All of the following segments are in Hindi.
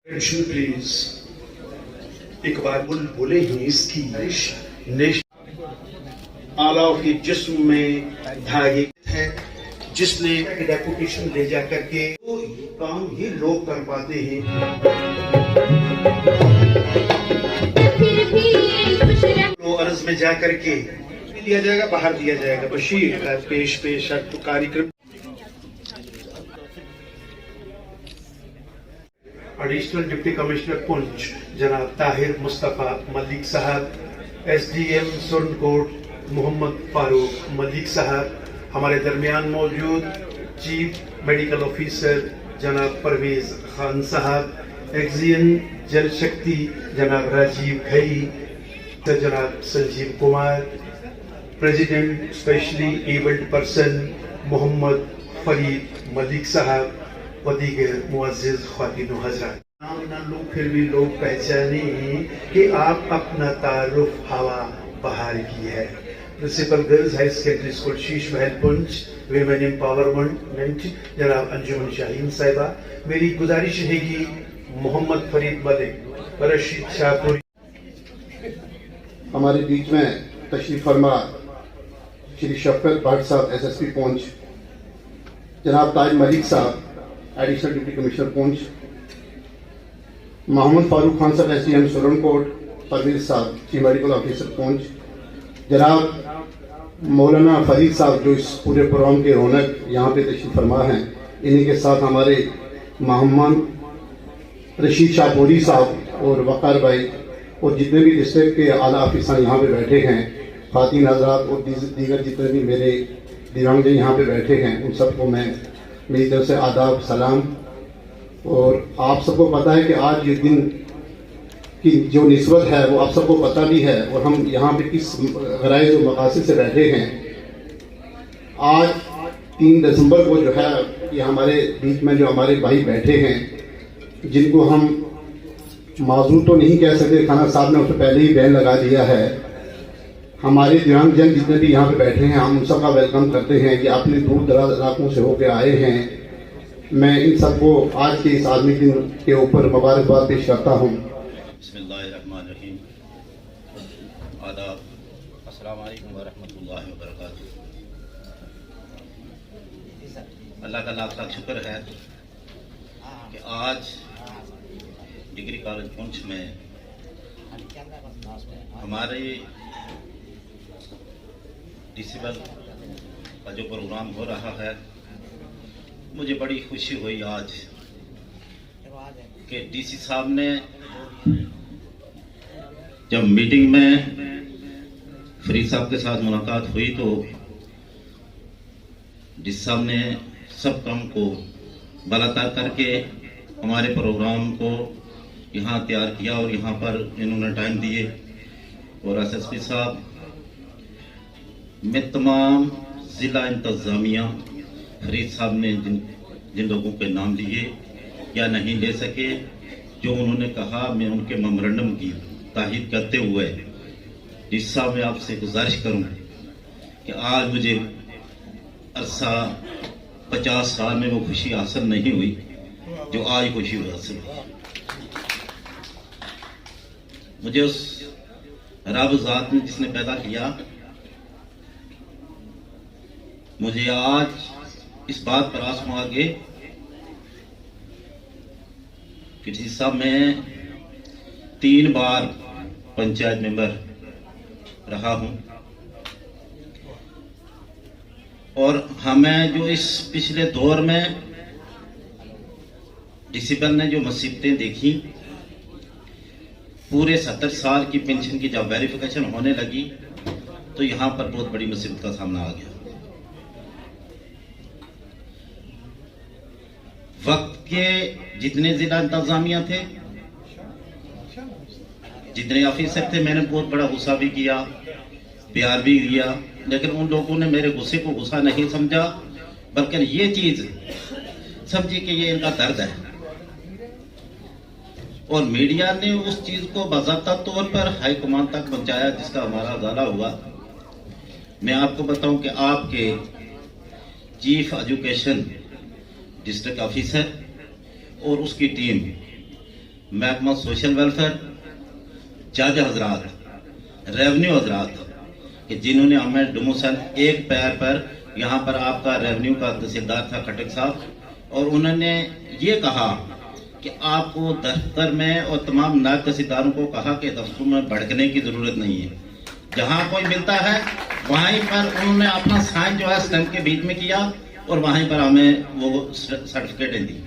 Attention please. इकबाल बुलबुले ही इसकी आला के जिस्म में धागे है, जिसने डेपुटेशन ले जा करके तो काम ही लोग कर पाते हैं। तो अर्ज में जा करके दिया जाएगा, बाहर दिया जाएगा। बशीर का पेश कार्यक्रम। एडिशनल डिप्टी कमिश्नर पुंछ जनाब ताहिर मुस्तफ़ा मलिक साहब, SDM सुरनकोट मोहम्मद फारूक मलिक साहब, हमारे दरमियान मौजूद चीफ मेडिकल ऑफिसर जनाब परवेज खान साहब, एक्जियन जल शक्ति जनाब राजीव घई, जनाब Sanjeev Kumar, president specially abled person Mohammad Farid Malik Sahab व दीगर मुअज़्ज़िज़ ख़वातीन व हज़रात। नाम ना लो फिर भी लोग पहचाने कि आप अपना तारुफ हवा बहार की है। Principal girls high secondary school Sheesh Mahal Poonch, women empowerment जनाब अंजुमन शाहीन साहिबा। मेरी गुजारिश रहेगी मोहम्मद फरीद मलिक, रशीद शाहपुरी हमारे बीच में तशरीफ फरमा श्री शफकत भट्ट साहब SSP पुंछ, जनाब Taj Malik Sahab additional deputy commissioner Poonch, Mohammad Farooq Khan Sahab SDM Surankote, Parvez साहब चीफ मेडिकल ऑफिसर पुंछ, जनाब मौलाना फरीद साहब जो इस पूरे प्रोग्राम के रौनक यहाँ पे तशरीफ फरमा हैं, इन्हीं के साथ हमारे मोहम्मद रशीद शाहपुरी साहब और वकार भाई और जितने भी डिस्ट्रिक्ट के आला अफसर यहाँ पे बैठे हैं, ख़वातीन हज़रात और दीगर जितने भी मेरे दिव्यांगजन यहाँ पे बैठे हैं, उन सबको मैं मेरी तरफ से आदाब सलाम। और आप सबको पता है कि आज ये दिन की जो निस्बत है वो आप सबको पता भी है, और हम यहाँ पे किस गराइज़ और मकासद से बैठे हैं। आज 3 दिसंबर को जो है ये हमारे बीच में जो हमारे भाई बैठे हैं, जिनको हम माजूर तो नहीं कह सकते, खाना साहब ने उससे पहले ही बैन लगा दिया है। हमारे दिव्यांगजन जितने भी यहाँ पे बैठे हैं, हम उन सबका वेलकम करते हैं कि अपने दूर दराज इलाकों से होकर आए हैं। मैं इन सबको आज के इस आदमी दिन के ऊपर मुबारकबाद पेश करता हूँ। बिस्मिल्लाहिर्रहमानिर्रहीम। आदाब, अस्सलाम वालेकुम व रहमतुल्लाहि व बरकातुहू। अल्लाह का लाख लाख शुक्र है कि आज डिग्री कॉलेज पुंछ में हमारे डिसेबल का जो प्रोग्राम हो रहा है, मुझे बड़ी खुशी हुई आज कि DC साहब ने जब मीटिंग में फरीद साहब के साथ मुलाकात हुई तो DC साहब ने सब काम को बलात्कार करके हमारे प्रोग्राम को यहाँ तैयार किया और यहाँ पर इन्होंने टाइम दिए। और SSP साहब में तमाम ज़िला इंतज़ामिया फरीद साहब ने जिन लोगों के नाम लिए या नहीं ले सके, जो उन्होंने कहा, मैं उनके मेमोरेंडम की ताहीद करते हुए इस साहब में आपसे गुजारिश करूं कि आज मुझे अरसा 50 साल में वो खुशी हासिल नहीं हुई जो आज खुशी हासिल हुई। मुझे उस रब ज़ात ने जिसने पैदा किया, मुझे आज इस बात पर आसमां आगे कि जिस साहब मैं 3 बार पंचायत मेंबर रहा हूं, और हमें जो इस पिछले दौर में डिसिबल ने जो मुसीबतें देखी, पूरे 70 साल की पेंशन की जब वेरिफिकेशन होने लगी तो यहाँ पर बहुत बड़ी मुसीबत का सामना आ गया। वक्त के जितने जिला इंतजामिया थे, जितने ऑफिसर थे, मैंने बहुत बड़ा गुस्सा भी किया, प्यार भी किया, लेकिन उन लोगों ने मेरे गुस्से को गुस्सा नहीं समझा, बल्कि ये चीज समझी कि ये इनका दर्द है। और मीडिया ने उस चीज को बाज़ाब्ता तौर पर हाईकमान तक पहुंचाया, जिसका हमारा उजाला हुआ। मैं आपको बताऊं कि आपके चीफ एजुकेशन डिस्ट्रिक्ट ऑफिसर और उसकी टीम महकमा सोशल वेलफेयर, जज हजरात, रेवेन्यू हजरात कि जिन्होंने हमें डोमिसाइल एक पैर पर, यहाँ पर आपका रेवेन्यू का तहसीलदार था खटक साहब, और उन्होंने ये कहा कि आपको दफ्तर में और तमाम नायब तहसीलदारों को कहा कि दफ्तरों में भड़कने की जरूरत नहीं है, जहाँ कोई मिलता है वहीं पर उन्होंने अपना साइन जो है स्टैंप के बीच में किया और वहीं पर हमें वो सर्टिफिकेटें दी।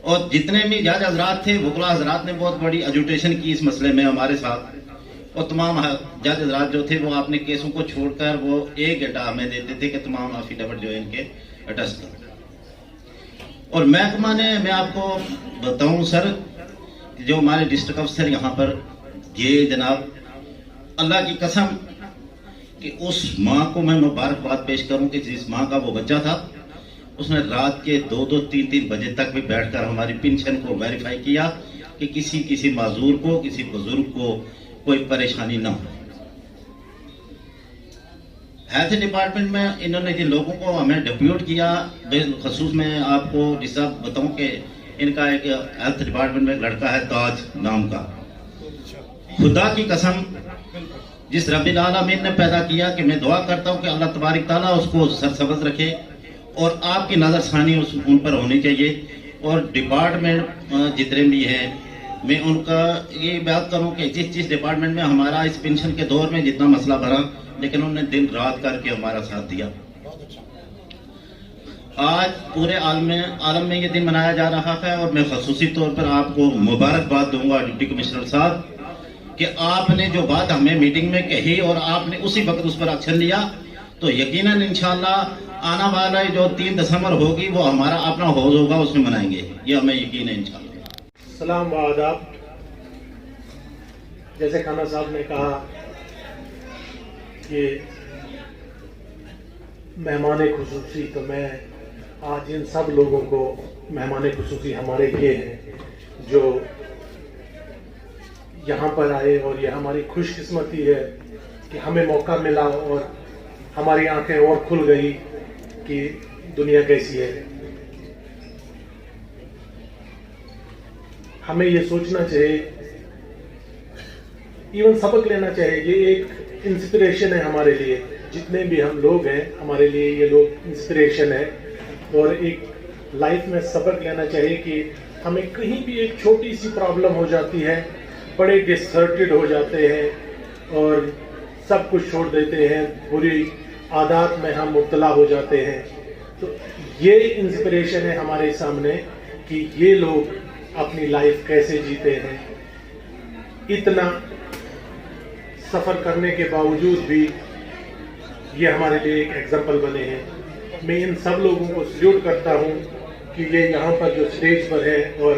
और जितने भी जज हजरात थे, वकला हजरात ने बहुत बड़ी एजुटेशन की इस मसले में हमारे साथ, और तमाम जज हजरात जो थे वो अपने केसों को छोड़कर वो 1 घंटा हमें देते थे कि तमाम एफिडेविट जो है इनके अटेस्ट करें। और महकमा ने, मैं आपको बताऊं सर, जो हमारे डिस्ट्रिक्ट अफसर यहाँ पर ये जनाब, अल्लाह की कसम कि उस माँ को मैं मुबारकबाद पेश करूं कि जिस माँ का वो बच्चा था, उसने रात के 2-2, 3-3 बजे तक भी बैठकर हमारी पेंशन को वेरीफाई किया कि किसी माजूर को, किसी बुजुर्ग को कोई परेशानी ना हो। हेल्थ डिपार्टमेंट में इन्होंने जिन लोगों को हमें डिप्यूट किया, खसूस में आपको जिस बताऊं कि इनका एक हेल्थ डिपार्टमेंट में एक लड़का है ताज नाम का, खुदा की कसम जिस रब्बिल आलमीन ने पैदा किया कि मैं दुआ करता हूं कि अल्लाह तबारक ताला उसको सरसब्ज़ रखे और आपकी नज़रसानी उन पर होनी चाहिए। और डिपार्टमेंट जितने भी हैं, मैं उनका ये बात करूं कि जिस डिपार्टमेंट में हमारा इस पेंशन के दौर में जितना मसला बना, लेकिन उन्होंने दिन रात करके हमारा साथ दिया। आज पूरे आलम में ये दिन मनाया जा रहा है और मैं खसूसी तौर पर आपको मुबारकबाद दूंगा डिप्टी कमिश्नर साहब कि आपने जो बात हमें मीटिंग में कही और आपने उसी वक्त उस पर एक्शन लिया, तो यकीनन इंशाल्लाह आना वाला जो 3 दिसंबर होगी वो हमारा अपना हौज होगा, उसमें मनाएंगे, ये हमें यकीन है इंशाल्लाह। सलाम व आदाब। जैसे खाना साहब ने कहा कि मेहमान खुसूसी, तो मैं आज इन सब लोगों को मेहमान खुसूसी हमारे ये हैं जो यहाँ पर आए, और ये हमारी खुशकिस्मती है कि हमें मौका मिला और हमारी आंखें और खुल गई कि दुनिया कैसी है। हमें ये सोचना चाहिए, इवन सबक लेना चाहिए। ये एक इंस्पिरेशन है हमारे लिए, जितने भी हम लोग हैं हमारे लिए ये लोग इंस्पिरेशन है। और एक लाइफ में सबक लेना चाहिए कि हमें कहीं भी एक छोटी सी प्रॉब्लम हो जाती है, बड़े डिसर्टेड हो जाते हैं और सब कुछ छोड़ देते हैं, बुरी आदत में हम मुब्तला हो जाते हैं। तो ये इंस्पिरेशन है हमारे सामने कि ये लोग अपनी लाइफ कैसे जीते हैं, इतना सफ़र करने के बावजूद भी ये हमारे लिए एक एग्जाम्पल बने हैं। मैं इन सब लोगों को सल्यूट करता हूँ कि ये यहाँ पर जो स्टेज पर है और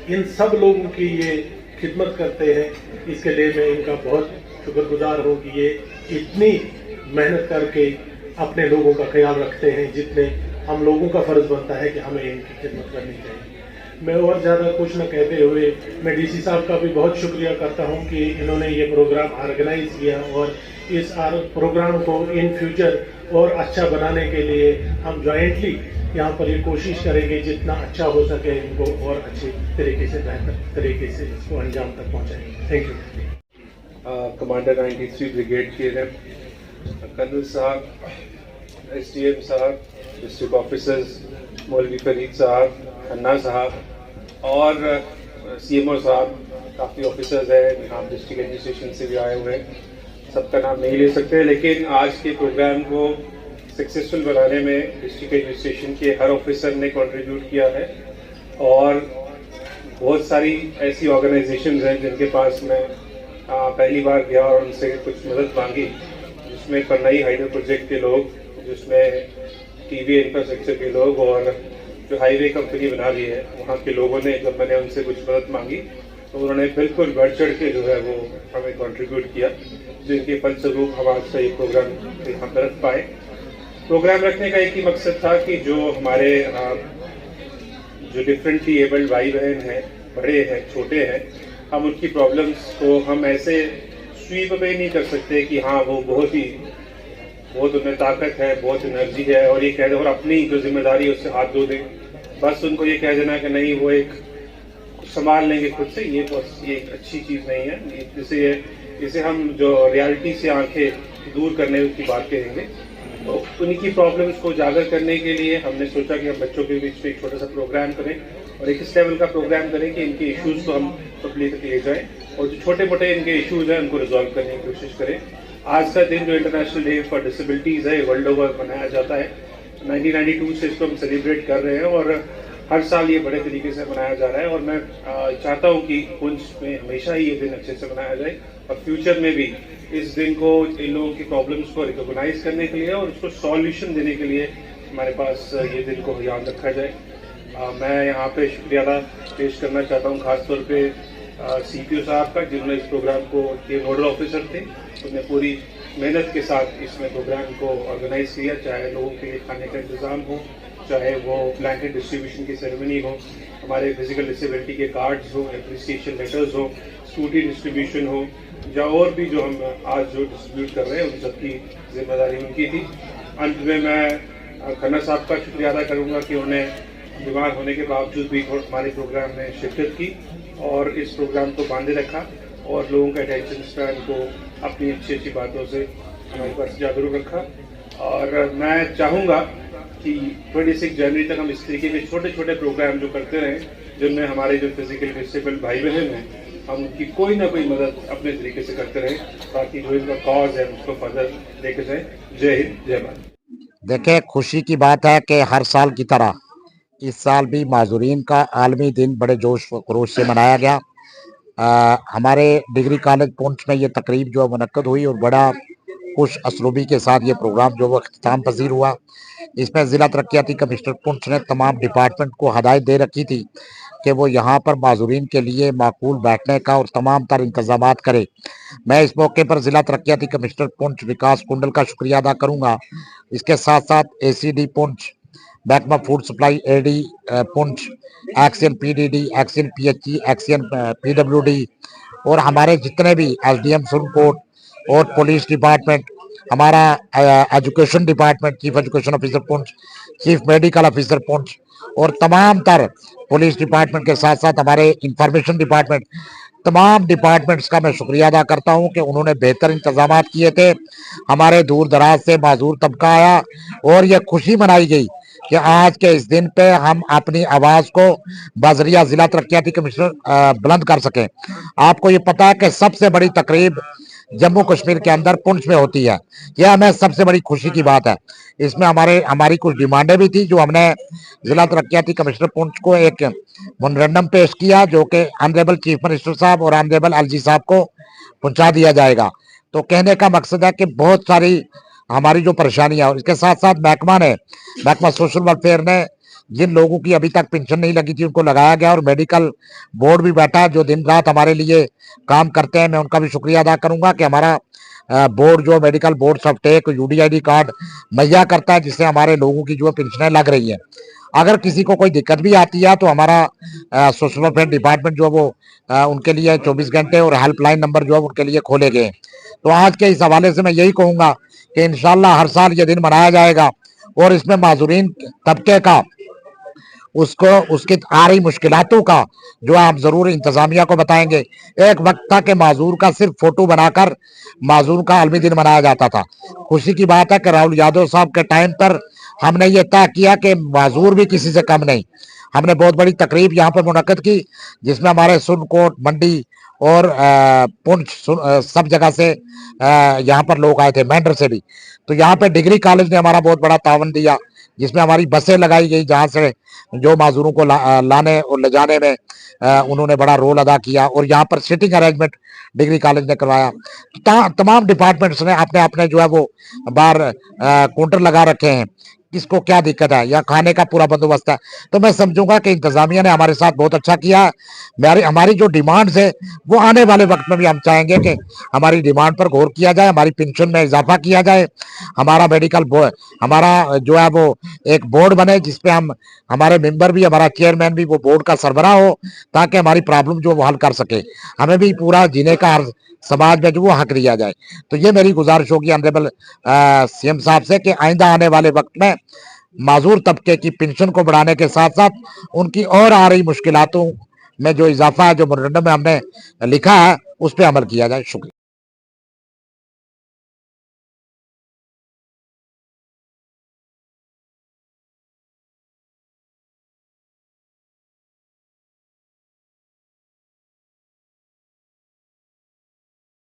इन सब लोगों की ये खिदमत करते हैं, इसके लिए मैं इनका बहुत शुक्रगुजार हूँ कि ये इतनी मेहनत करके अपने लोगों का ख्याल रखते हैं, जितने हम लोगों का फ़र्ज़ बनता है कि हमें इनकी खिदमत करनी चाहिए। मैं और ज़्यादा कुछ न कहते हुए मैं डीसी साहब का भी बहुत शुक्रिया करता हूं कि इन्होंने ये प्रोग्राम ऑर्गेनाइज किया, और इस प्रोग्राम को इन फ्यूचर और अच्छा बनाने के लिए हम जॉइंटली यहाँ पर ये कोशिश करेंगे जितना अच्छा हो सके इनको और अच्छे तरीके से, बेहतर तरीके से इसको अंजाम तक पहुँचाएंगे। Thank you. कमांडर 93 ब्रिगेड के कर्नल साहब, SDM साहब, डिस्ट्रिक्ट ऑफिसर्स, मौलवी फरीद साहब, खन्ना साहब और CMO साहब, काफ़ी ऑफिसर्स हैं, यहाँ डिस्ट्रिक्ट एडमिनिस्ट्रेशन से भी आए हुए हैं, सबका नाम नहीं ले सकते, लेकिन आज के प्रोग्राम को सक्सेसफुल बनाने में डिस्ट्रिक्ट एडमिनिस्ट्रेशन के हर ऑफिसर ने कंट्रीब्यूट किया है। और बहुत सारी ऐसी ऑर्गेनाइजेशंस हैं जिनके पास मैं पहली बार गया और उनसे कुछ मदद मांगी, जिसमें पन्नई हाइडल प्रोजेक्ट के लोग, जिसमें TV इंफ्रास्ट्रक्चर के लोग और जो हाईवे कंपनी बना रही है वहाँ के लोगों ने, जब मैंने उनसे कुछ मदद मांगी तो उन्होंने बिल्कुल बढ़ चढ़ के जो है वो हमें कंट्रीब्यूट किया, जिनके फलस्वरूप हम आज का ये प्रोग्राम यहाँ पर रख पाए। प्रोग्राम रखने का एक ही मकसद था कि जो हमारे जो डिफरेंटली एबल्ड भाई बहन हैं, बड़े हैं, छोटे हैं, हम उनकी प्रॉब्लम्स को हम ऐसे स्वीप अवे नहीं कर सकते कि हाँ वो बहुत उनमें ताकत है, बहुत एनर्जी है और ये कह दे और अपनी जो जिम्मेदारी है उससे हाथ धो दें। बस उनको ये कह देना कि नहीं वो एक संभाल लेंगे खुद से, ये एक अच्छी चीज़ नहीं है। इसे हम जो रियलिटी से आंखें दूर करने की बात करेंगे, तो उनकी प्रॉब्लम्स को उजागर करने के लिए हमने सोचा कि हम बच्चों के बीच में एक छोटा सा प्रोग्राम करें और एक इस लेवल का प्रोग्राम करें कि इनके इश्यूज़ को हम पब्लिक तक ले जाएं और जो छोटे मोटे इनके इश्यूज़ हैं उनको रिजॉल्व करने की कोशिश करें। आज का दिन जो इंटरनेशनल डे फॉर डिसेबिलिटीज़ है, वर्ल्ड ओवर मनाया जाता है। 1992 से इसको हम सेलिब्रेट कर रहे हैं और हर साल ये बड़े तरीके से मनाया जा रहा है और मैं चाहता हूँ कि पुंछ में हमेशा ही ये दिन अच्छे से मनाया जाए और फ्यूचर में भी इस दिन को इन लोगों की प्रॉब्लम्स को रिकॉग्नाइज करने के लिए और उसको सॉल्यूशन देने के लिए हमारे पास ये दिन को याद रखा जाए। मैं यहाँ पे शुक्रिया पेश करना चाहता हूँ खासतौर पे CPO साहब का, जिन्होंने इस प्रोग्राम को, ये नोडल ऑफिसर थे, उन्होंने पूरी मेहनत के साथ इसमें प्रोग्राम को ऑर्गेनाइज किया, चाहे लोगों के लिए खाने का इंतज़ाम हो, चाहे वो ब्लैंकेट डिस्ट्रीब्यूशन की सेरेमनी हो, हमारे फिजिकल डिसेबिलिटी के कार्ड्स हो, एप्रिसिएशन लेटर्स हो, स्कूटी डिस्ट्रीब्यूशन हो, या और भी जो हम आज जो डिस्ट्रीब्यूट कर रहे हैं उन सबकी जिम्मेदारी उनकी थी। अंत में मैं खन्ना साहब का शुक्रिया अदा करूँगा कि उन्हें बीमार होने के बावजूद भी हमारे प्रोग्राम में शिरकत की और इस प्रोग्राम को बांधे रखा और लोगों का अटेंशन स्पैन को अपनी अच्छी अच्छी बातों से हमारे पास जागरूक रखा। और मैं चाहूँगा कि 26 जनवरी तक हम इस तरीके के छोटे छोटे प्रोग्राम जो करते रहें, जिनमें हमारे जो फिजिकल डिसेबल्ड भाई बहन हैं, हम उनकी कोई ना कोई मदद अपने तरीके से करते रहें ताकि जो इनका कॉज है उसको फर्दर लेके जाएं। जय हिंद, जय भारत। देखिए, खुशी की बात है कि हर साल की तरह इस साल भी माजूरीन का आलमी दिन बड़े जोश व खरोश से मनाया गया। हमारे डिग्री कॉलेज पुंछ में ये तकरीब जो मुनक्कद हुई और बड़ा खुश असलूबी के साथ ये प्रोग्राम जो वो अख्ताम पजीर हुआ। इसमें ज़िला तरक्याती कमिश्नर पुंछ ने तमाम डिपार्टमेंट को हदायत दे रखी थी कि वो यहाँ पर माजूरीन के लिए माकूल बैठने का और तमाम तर इंतजामात करे। मैं इस मौके पर ज़िला तरक्याती कमिश्नर पुंछ विकास कुंडल का शुक्रिया अदा करूँगा। इसके साथ साथ ACD पुंछ, महकमा food supply AD Poonch, एक्सियन PDD, एक्सियन PHE, एक्सियन PWD और हमारे जितने भी SDM सुरनकोट और पुलिस डिपार्टमेंट, हमारा education department, chief education officer Poonch, chief medical officer Poonch और तमाम तर पुलिस डिपार्टमेंट के साथ साथ हमारे इंफॉर्मेशन डिपार्टमेंट, तमाम डिपार्टमेंट्स का मैं शुक्रिया अदा करता हूं कि उन्होंने बेहतर इंतजाम किए थे। हमारे दूर दराज से माजूर तबका आया और यह खुशी मनाई गई कि आज के इस दिन पे हम अपनी आवाज़ को बजरिया ज़िला तरक्याती कमिश्नर बुलंद कर सकें। आपको ये पता है कि सबसे बड़ी तकरीब जम्मू कश्मीर के अंदर पुंछ में होती है। यह हमें सबसे बड़ी खुशी की बात है। इसमें हमारी कुछ डिमांडें भी थी जो हमने ज़िला तरक्याती कमिश्नर पुंछ को एक मेमोरेंडम पेश किया, जो कि ऑनरेबल चीफ मिनिस्टर साहब और ऑनरेबल LG साहब को पहुंचा दिया जाएगा। तो कहने का मकसद है कि बहुत सारी हमारी जो परेशानियां, इसके साथ साथ महकमा सोशल वेलफेयर ने जिन लोगों की अभी तक पेंशन नहीं लगी थी उनको लगाया गया और मेडिकल बोर्ड भी बैठा जो दिन रात हमारे लिए काम करते हैं। मैं उनका भी शुक्रिया अदा करूंगा कि हमारा बोर्ड जो मेडिकल बोर्ड सफ्टेक UDID कार्ड मुहैया करता है, जिससे हमारे लोगों की जो पेंशनें लग रही हैं। अगर किसी को कोई दिक्कत भी आती है तो हमारा सोशल वेलफेयर डिपार्टमेंट जो है वो उनके लिए 24 घंटे और हेल्पलाइन नंबर जो है उनके लिए खोले गए। तो आज के इस हवाले से मैं यही कहूँगा कि इंशाल्लाह हर साल ये दिन मनाया जाएगा और इसमें माजूरीन तबके का उसकी आ रही मुश्किलातों का जो आप जरूर इंतजामिया को बताएंगे। एक वक्त था कि माजूर का सिर्फ फोटो बनाकर माजूर का आलमी दिन मनाया जाता था। खुशी की बात है कि राहुल यादव साहब के टाइम पर हमने ये तय किया कि माजूर भी किसी से कम नहीं। हमने बहुत बड़ी तकरीब यहाँ पर मुनक्कद की जिसमें हमारे सुरनकोट, मंडी और पुंछ सब जगह से यहाँ पर लोग आए थे, मेंढर से भी। तो यहाँ पे डिग्री कॉलेज ने हमारा बहुत बड़ा तावन दिया, जिसमें हमारी बसें लगाई गई जहाँ से जो माजूरों को लाने और ले जाने में उन्होंने बड़ा रोल अदा किया। और यहाँ पर सिटिंग अरेंजमेंट डिग्री कॉलेज ने करवाया। तमाम डिपार्टमेंट्स ने अपने अपने जो है वो बाहर काउंटर लगा रखे हैं, किसको क्या दिक्कत है, या खाने का पूरा बंदोबस्त है। तो मैं समझूंगा कि इंतजामिया ने हमारे साथ बहुत अच्छा किया है। हमारी जो डिमांड्स है वो आने वाले वक्त में भी हम चाहेंगे कि हमारी डिमांड पर गौर किया जाए, हमारी पेंशन में इजाफा किया जाए, हमारा मेडिकल हमारा जो है वो एक बोर्ड बने जिसपे हमारे मेंबर भी, हमारा चेयरमैन भी वो बोर्ड का सरबराह हो, ताकि हमारी प्रॉब्लम जो वो हल कर सके। हमें भी पूरा जीने का समाज में जो वो हक दिया जाए। तो ये मेरी गुजारिश होगी ऑनरेबल CM साहब से कि आइंदा आने वाले वक्त में माजूर तबके की पेंशन को बढ़ाने के साथ साथ उनकी और आ रही मुश्किलातों में जो इजाफा है, जो मेमोरेंडम में हमने लिखा है, उस पर अमल किया जाए। शुक्रिया।